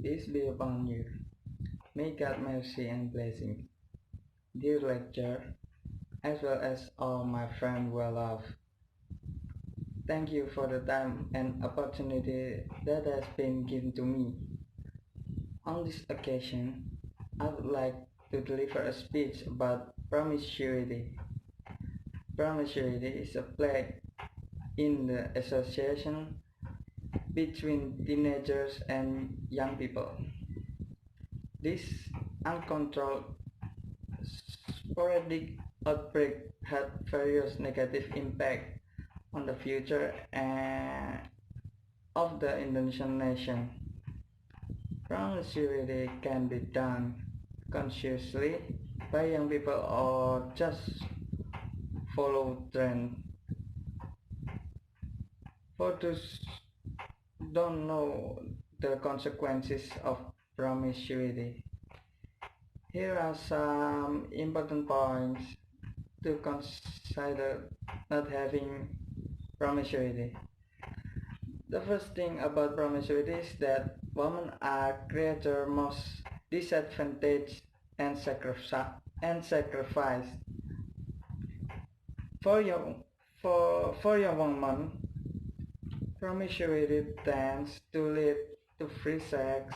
Peace be upon you. May God mercy and blessing. Dear lecturer, as well as all my friends well off. Thank you for the time and opportunity that has been given to me. On this occasion, I would like to deliver a speech about promiscuity. Promiscuity is a plague in the association between teenagers and young people. This uncontrolled sporadic outbreak had various negative impacts on the future of the Indonesian nation. Promiscuity can be done consciously by young people or just follow trend. For those who don't know the consequences of promiscuity, here are some important points to consider not having promiscuity. The first thing about promiscuity is that women are created most disadvantaged and sacrificed. For young women, promiscuity tends to lead to free sex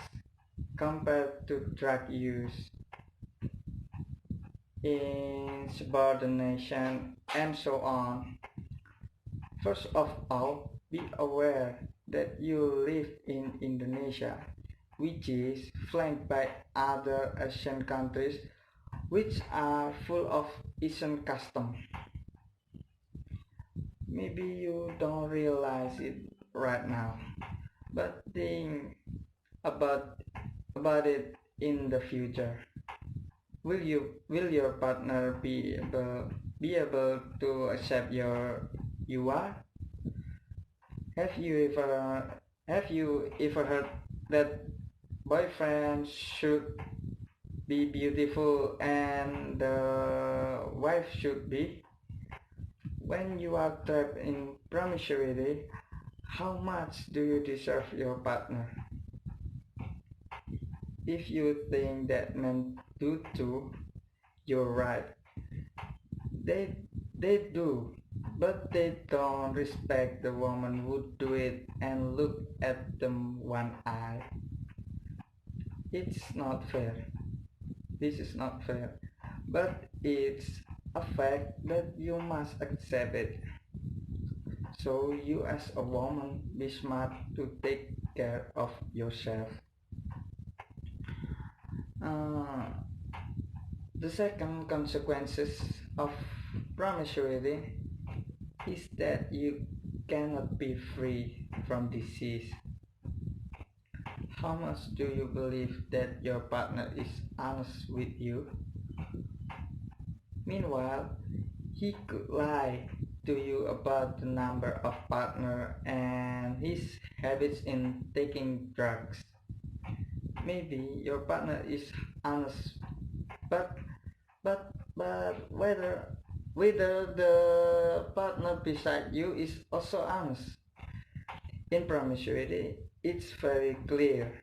compared to drug use, insubordination, and so on. First of all, be aware that you live in Indonesia, which is flanked by other Asian countries which are full of Asian customs. Maybe you don't realize it right now, but think about it in the future. Will your partner be able to accept you are? Have you ever heard that boyfriend should be beautiful and the wife should be? When you are trapped in promiscuity, how much do you deserve your partner? If you think that men do too, you're right. They do, but they don't respect the woman who do it and look at them one eye. It's not fair. This is not fair. But it's a fact that you must accept it. So you as a woman be smart to take care of yourself. The second consequences of promiscuity is that you cannot be free from disease. How much do you believe that your partner is honest with you? Meanwhile, he could lie to you about the number of partner and his habits in taking drugs. Maybe your partner is honest, but whether the partner beside you is also honest. In promiscuity, it's very clear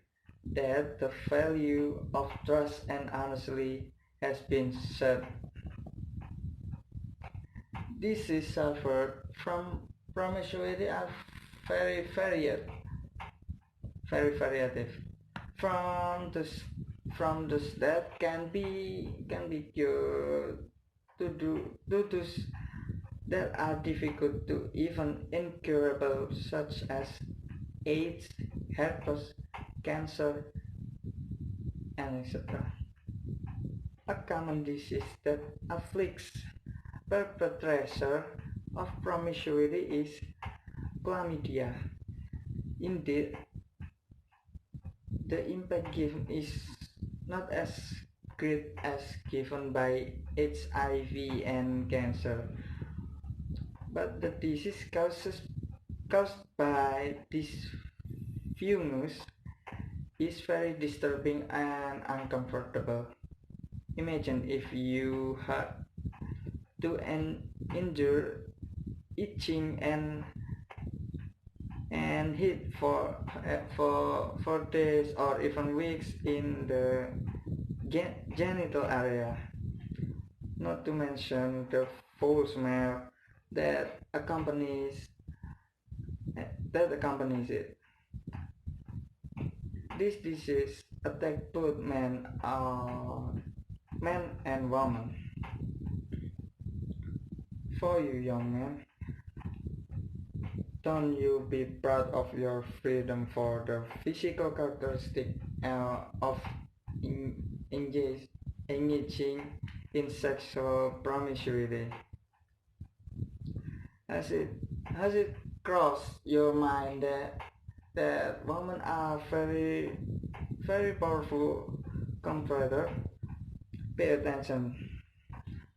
that the value of trust and honesty has been set. Diseases suffered from promiscuity are very variative. From this that can be cured to those that are difficult to even incurable, such as AIDS, herpes, cancer, and etc. A common disease that afflicts perpetrators of promiscuity is chlamydia. Indeed, the impact given is not as great as given by HIV and cancer, but the disease caused by this fungus is very disturbing and uncomfortable. Imagine if you had to endure itching and and hit for days or even weeks in the genital area, not to mention the foul smell that accompanies it. This disease attacks both men and women. For you young men, don't you be proud of your freedom for the physical characteristic of engaging in sexual promiscuity. Has it has it crossed your mind that women are very powerful competitor? Pay attention.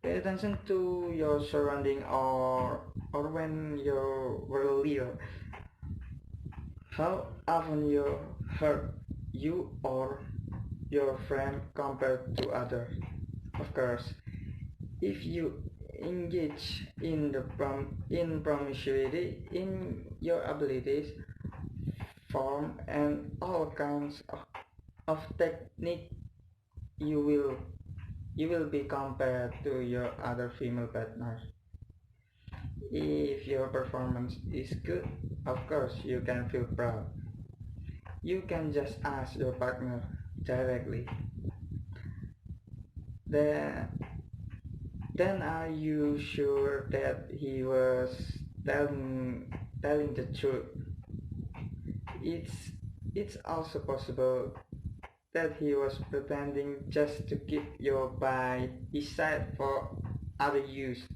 Pay attention to your surrounding or when you were little. How often you hurt you or your friend compared to others? Of course, if you engage in promiscuity in your abilities, form and all kinds of technique, you will you will be compared to your other female partners. If your performance is good, of course you can feel proud. You can just ask your partner directly. Then, then are you sure that he was telling the truth? It's it's also possible that he was pretending just to keep you by his side for other use.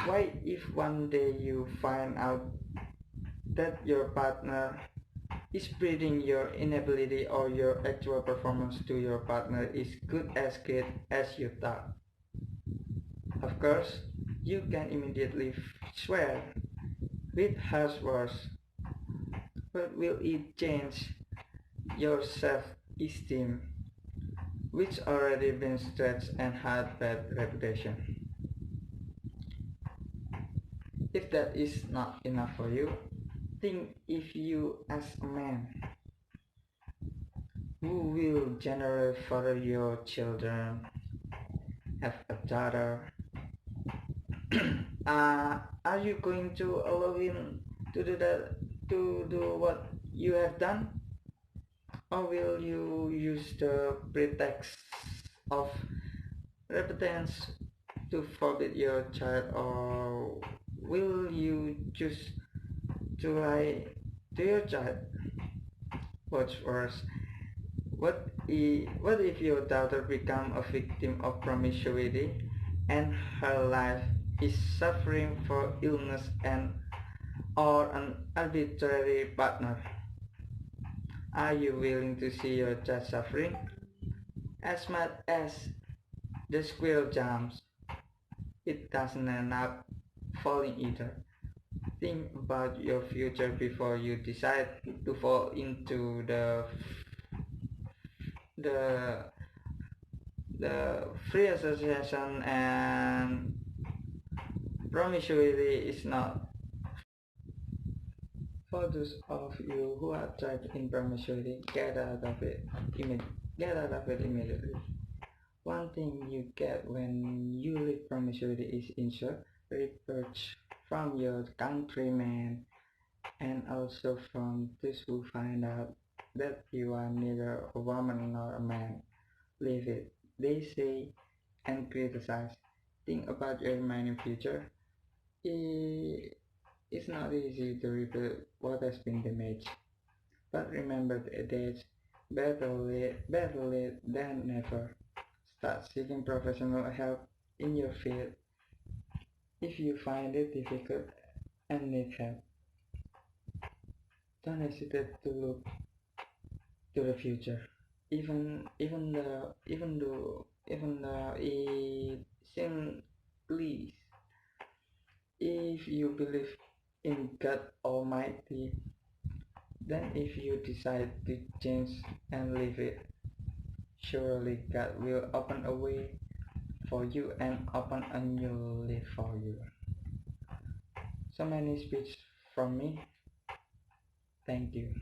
Why if one day you find out that your partner is breeding your inability or your actual performance to your partner is good as great as you thought? Of course, you can immediately swear with harsh words, but will it change your self-esteem, which already been stretched and had bad reputation? If that is not enough for you, think if you as a man who will generate for your children, have a daughter, are you going to allow him to do that, to do what you have done? Or will you use the pretext of repentance to forbid your child? Or will you choose to lie to your child? What's worse, what if your daughter become a victim of promiscuity and her life is suffering for illness and or an arbitrary partner? Are you willing to see your child suffering? As much as the squirrel jumps, it doesn't end up falling either. Think about your future before you decide to fall into the the free association and promiscuity is not. For those of you who are trapped in promiscuity, get out of it immediately. One thing you get when you leave promiscuity is insult, reproach from your countrymen and also from those who find out that you are neither a woman nor a man. Leave it, they say, and criticize. Think about your remaining future. It's not easy to rebuild what has been damaged, but remember the adage, better late than never. Start seeking professional help in your field if you find it difficult and need help. Don't hesitate to look to the future, even though it seems bleak. If you believe in God Almighty, then if you decide to change and leave it, surely God will open a way for you and open a new life for you. So many speeches from me. Thank you.